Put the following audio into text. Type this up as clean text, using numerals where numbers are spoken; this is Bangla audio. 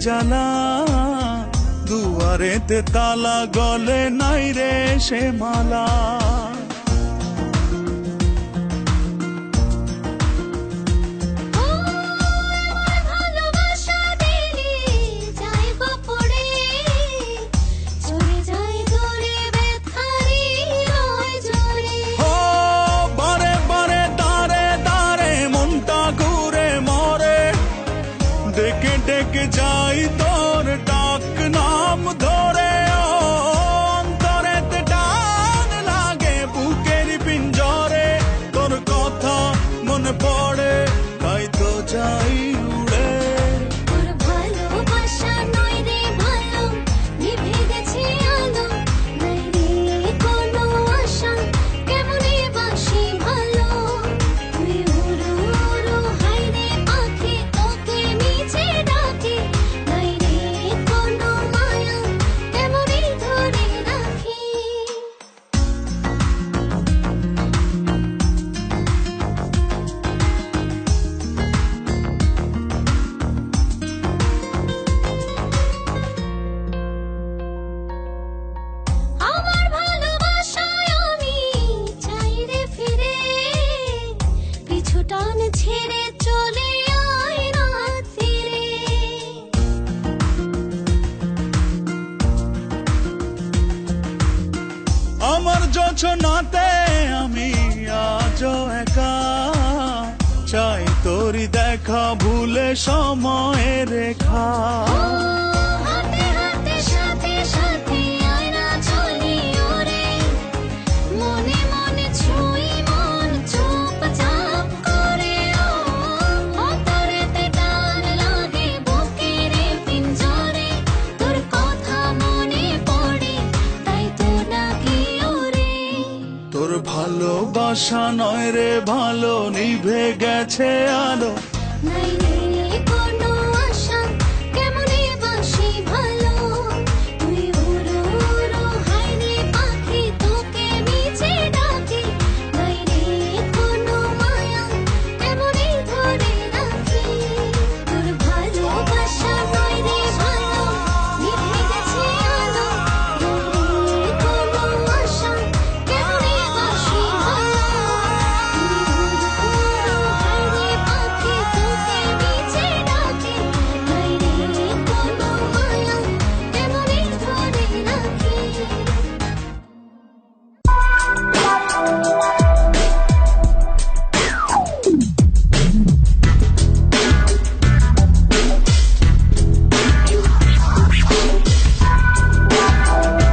জ্বালা, দুয়ারেতে তালা, গলে নাই রে সে মালা। ডেকে ডেকে যাই তোর ডাক নাম ধরে, অন্তরেতে টান লাগে বুকের পিঞ্জরে, তোর কথা মনে পড়ে তাই তো যাই উড়ে। তোর ভালোবাসা নয় রে ভালো, নিভে গেছে আলো, নাই রে কোনো আশা, কেমনে বাসি ভালো। তুই উড়ো উড়ো হাই রে পাখি, তোকে নিচে ডাকে, নাই রে কোনো মায়া, কেমনে ধরে রাখি। আমার ভালোবাসায় আমি চাই রে ফিরে, পিছু টান ছেড়ে চলে আয় রাত ফিরে। আমার যোছনাতে আমি আজও একা, চাই তোরই দেখা ভুলে সময়ের রেখা। হাতে হাতে সাথে সাথে আয় না চলি ওরে, মনে মনে ছুঁই মন চুপচাপ করে। অন্তরেতে টান লাগে বুকের পিঞ্জরে, তোর কথা মনে পড়ে তাই তো ডাকি ওরে। তোর ভালোবাসা নয় রে ভালো, নিভে গেছে আলো,